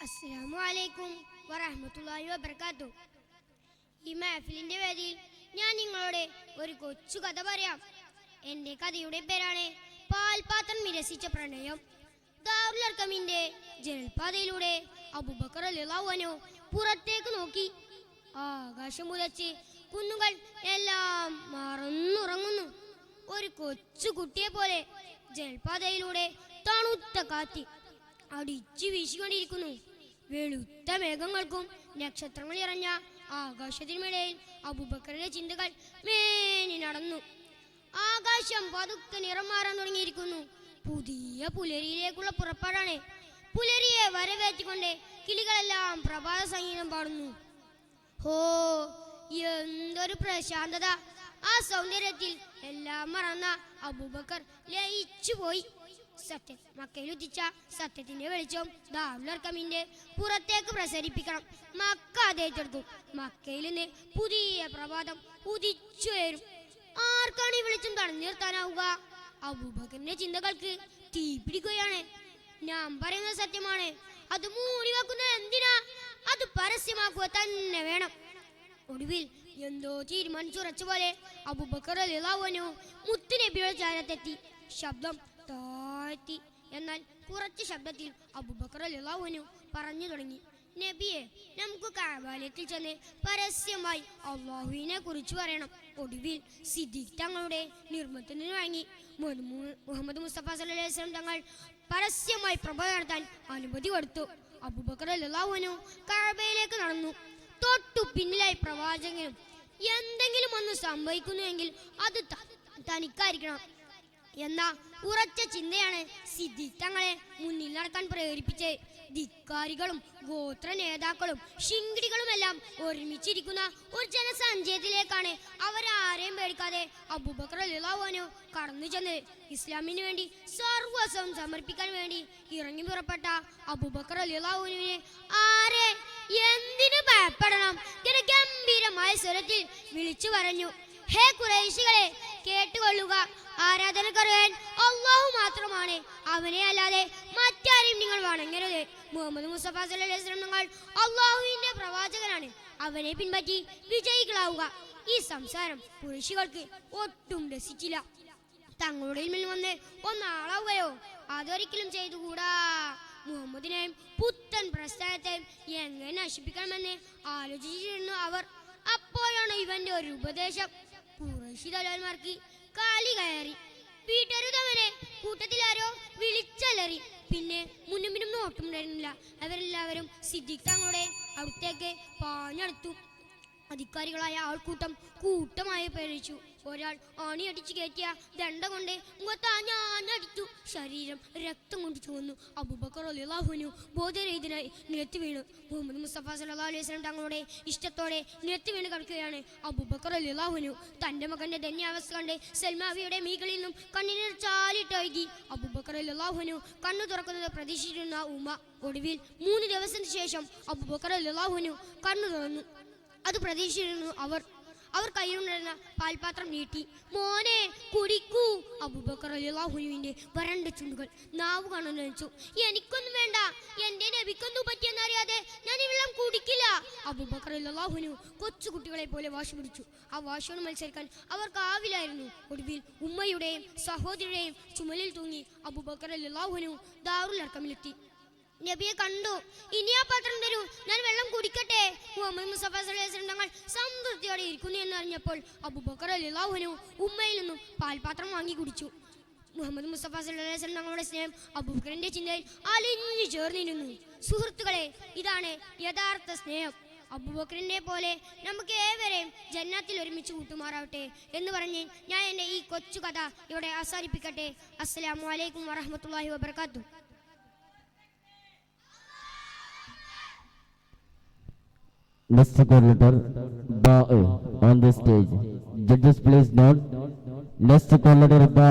അസ്സലാമു അലൈക്കും വറഹ്മത്തുള്ളാഹി വബറകാതുഹു. ഈ മഹഫിലിന്റെ വേദിയിൽ ഞാൻ നിങ്ങളോട് ഒരു കൊച്ചു കഥ പറയാം. എൻ്റെ കഥയുടെ പേരാണ് പാൽപാത്രം നിരസിച്ച പ്രണയം. ദാറുൽ അർഖമിന്റെ ജനൽപാതയിലൂടെ അബൂബക്കർ റളിയല്ലാഹു അൻഹു പുറത്തേക്ക് നോക്കി. ആകാശം മുതച്ച് കുന്നുകൾ എല്ലാം മറന്നുറങ്ങുന്നു. ഒരു കൊച്ചു കുട്ടിയെ പോലെ ജനൽപാതയിലൂടെ തണുത്ത കാറ്റ് അടിച്ചു വീശിക്കൊണ്ടിരിക്കുന്നു. വെളുത്ത മേഘങ്ങൾക്കും നക്ഷത്രങ്ങൾ ഇറഞ്ഞ ആകാശത്തിനുമിടയിൽ അബൂബക്കറിന്റെ ചിന്തകൾ മേനി നടന്നു. ആകാശം പതുക്കെ നിറം മാറാൻ തുടങ്ങിയിരിക്കുന്നു. പുതിയ പുലരിയിലേക്കുള്ള പുറപ്പാടാണ്. പുലരിയെ വരവേറ്റുകൊണ്ട് കിളികളെല്ലാം പ്രഭാത സംഗീതം പാടുന്നു. ഹോ, എന്തൊരു പ്രശാന്തത! ആ സൗന്ദര്യത്തിൽ എല്ലാം മറന്ന അബൂബക്കർ ലയിച്ചുപോയി. മക്കയിലുദിച്ച സത്യത്തിന്റെ വെളിച്ചം ദാറുൽ അർഖമിന്റെ പുറത്തേക്ക് പ്രസരിപ്പിക്കണം. മക്ക അതേറ്റെടുക്കും. മക്കയിൽ നിന്ന് പുതിയ പ്രഭാതം ഉദിച്ചുയരും. ആർക്കാണ് ഈ വെളിച്ചം തടഞ്ഞു നിർത്താനാവുക? അബൂബക്കറിന്റെ ചിന്തകൾക്ക് തീ പിടിക്കുകയാണ്. ഞാൻ പറയുന്നത് സത്യമാണ്. അത് മൂടി വെക്കുന്നത് എന്തിനാ? അത് പരസ്യമാക്കുക തന്നെ വേണം. ഒടുവിൽ എന്തോ തീരുമാനിച്ചുറച്ച പോലെ അബൂബക്കർ റളിയല്ലാഹു അൻഹു മുത്തുനബിയുടെ ചാരത്തെത്തി. ശബ്ദം താഴ്ത്തി, എന്നാൽ കുറച്ച് ശബ്ദത്തിൽ അബൂബക്കർ റളിയല്ലാഹു അൻഹു പറഞ്ഞു തുടങ്ങി. നബിയെ, നമുക്ക് കഅബയിൽ ചെന്ന് പരസ്യമായി അള്ളാഹുവിനെ കുറിച്ച് പറയണം. ഒടുവിൽ സിദ്ദീഖ് തങ്ങളുടെ നിർബന്ധത്തിന് വഴങ്ങി മുഹമ്മദ് മുസ്തഫ സല്ലല്ലാഹു അലൈഹി വസല്ലം തങ്ങൾ പരസ്യമായി പ്രബോധനം നടത്താൻ അനുമതി കൊടുത്തു. അബൂബക്കർ റളിയല്ലാഹു അൻഹു കഅബയിലേക്ക് നടന്നു. തൊട്ടു പിന്നിലായി പ്രവാചകനും. എന്തെങ്കിലും ഒന്ന് സംഭവിക്കുന്നുവെങ്കിൽ അത് തനിക്കായിരിക്കണം എന്ന ഉറച്ച ചിന്തയാണ് സിദ്ദീഖ് തങ്ങളെ മുന്നിൽ നടക്കാൻ പ്രേരിപ്പിച്ചത്. ധിക്കാരികളും ഗോത്ര നേതാക്കളും ശിങ്കിടികളുമെല്ലാം ഒരുമിച്ചിരിക്കുന്ന ഒരു ജനസഞ്ചയത്തിലേക്കാണ് അവരാരെയും പേടിക്കാതെ അബൂബക്കർ റളിയല്ലാഹു അൻഹു കടന്നു ചെന്നത്. ഇസ്ലാമിന് വേണ്ടി സർവസ്വം സമർപ്പിക്കാൻ വേണ്ടി ഇറങ്ങി പുറപ്പെട്ട അബൂബക്കർ റളിയല്ലാഹു അൻഹുവിനെ ആരെ എന്തിനു ഭയപ്പെടണം എന്ന ഗംഭീരമായ സ്വരത്തിൽ വിളിച്ചു പറഞ്ഞു. ഹേ ഖുറൈശികളെ, കേട്ടുകൊള്ളുക. ആരാധനക്കറിയാൻ അള്ളാഹു മാത്രമാണ്. അവനെ അല്ലാതെ മറ്റാരെയും നിങ്ങൾ വണങ്ങരുത്. മുഹമ്മദ് മുസ്തഫ സല്ലല്ലാഹു അലൈഹി വസല്ലം നിങ്ങൾ അള്ളാഹുവിന്റെ പ്രവാചകനാണ്. അവനെ പിൻപറ്റി വിജയികളാവുക. ഈ സംസാരം ഖുറൈശികൾക്ക് ഒട്ടും രസിച്ചില്ല. തങ്ങളുടെ മുന്നിൽ വന്ന് ഒന്നാളാവുകയോ അതൊരിക്കലും ചെയ്തുകൂടാ. മുഹമ്മദിനെയും പുത്തൻ പ്രസ്ഥാനത്തെയും എങ്ങനെ നശിപ്പിക്കണമെന്ന് ആലോചിച്ചിരുന്നു അവർ. അപ്പോഴാണ് ഇവന്റെ ഒരു ഉപദേശം ഖുറൈശി തലവന്മാർക്ക് കാലി കയറി. വീട്ടരുതവനെ കൂട്ടത്തിലാരോ വിളിച്ചലറി. പിന്നെ മുന്നും നോട്ടുണ്ടായിരുന്നില്ല. അവരെല്ലാവരും സിദ്ദീഖ് തങ്ങളുടെ അടുത്തേക്ക് പാഞ്ഞെടുത്തു. അധികാരികളായ ആൾക്കൂട്ടം കൂട്ടമായി പേടിച്ചു. ഒരാൾ ആണിയടിച്ചു കയറ്റിയ ദണ്ഡ കൊണ്ട് ഞാനടിച്ചു. ശരീരം രക്തം കൊണ്ട് ചുവന്നു. അബൂബക്കർ റളിയല്ലാഹു അൻഹു ബോധരഹിതനായി നിലത്ത് വീണു. മുഹമ്മദ് മുസ്തഫ സല്ലല്ലാഹു അലൈഹി വസല്ലം തങ്ങളുടെ ഇഷ്ടത്തോടെ നിലത്ത് വീണ് കിടക്കുകയാണ് അബൂബക്കർ റളിയല്ലാഹു അൻഹു. തന്റെ മകന്റെ ധന്യാവസ്ഥ കണ്ട് സൽമാവിയുടെ മീകളിൽ നിന്നും കണ്ണീർ ചാലിട്ടൊഴുകി. അബൂബക്കർ റളിയല്ലാഹു അൻഹു കണ്ണു തുറക്കുന്നത് പ്രതീക്ഷിച്ചിരുന്ന ഉമ്മ. ഒടുവിൽ 3 ദിവസത്തിന് ശേഷം അബൂബക്കർ റളിയല്ലാഹു അൻഹു കണ്ണു തുറന്നു. അത് പ്രതീക്ഷിച്ചിരുന്നു അവർ. കയ്യിലുണ്ടായിരുന്ന പാൽപാത്രം നീട്ടി. മോനെ, കുടിക്കൂ. അബൂബക്കർ റളിയല്ലാഹു അൻഹുവിന്റെ വരണ്ട ചുണ്ടുകൾ നാവ് കാണാൻ നനച്ചു. എനിക്കൊന്നും വേണ്ട. എന്റെ നബിക്കൊന്നും പറ്റിയെന്നറിയാതെ ഞാൻ ഈ വെള്ളം കുടിക്കില്ല. അബൂബക്കർ റളിയല്ലാഹു അൻഹു കൊച്ചുകുട്ടികളെ പോലെ വാശി പിടിച്ചു. ആ വാശിയോട് മത്സരിക്കാൻ അവർക്കാവില്ലായിരുന്നു. ഒടുവിൽ ഉമ്മയുടെയും സഹോദരിയുടെയും ചുമലിൽ തൂങ്ങി അബൂബക്കർ റളിയല്ലാഹു അൻഹു ദാറുൽ അർഖമിലെത്തി. നബിയെ കണ്ടു. ഇനി ആ പാത്രം തരൂ, ഞാൻ വെള്ളം കുടിക്കട്ടെ. മുഹമ്മദ് മുസ്തഫ സല്ലല്ലാഹു അലൈഹി വസല്ലം തങ്ങൾ സംതൃപ്തിയോടെ ഇരിക്കുന്നു എന്നറിഞ്ഞപ്പോൾ അബൂബക്കർ റളിയല്ലാഹു അൻഹു ഉമ്മയിൽ നിന്നും പാൽപാത്രം വാങ്ങി കുടിച്ചു. മുഹമ്മദ് മുസ്തഫ സല്ലല്ലാഹു അലൈഹി വസല്ലം തങ്ങളുടെ സ്നേഹം അബൂബക്കറിന്റെ ചിന്തയിൽ അലിഞ്ഞു ചേർന്നിരുന്നു. സുഹൃത്തുക്കളെ, ഇതാണ് യഥാർത്ഥ സ്നേഹം. അബൂബക്കറിനെ പോലെ നമുക്ക് ഏവരെയും ജന്നത്തിൽ ഒരുമിച്ച് കൂട്ടുമാറാവട്ടെ എന്ന് പറഞ്ഞ് ഞാൻ എൻ്റെ ഈ കൊച്ചു കഥ ഇവിടെ അവസാനിപ്പിക്കട്ടെ. അസ്സലാമു അലൈക്കും വറഹ്മത്തുള്ളാഹി വബറകാതുഹു. Next letter Ba on the stage. Judges please note. Next letter Ba.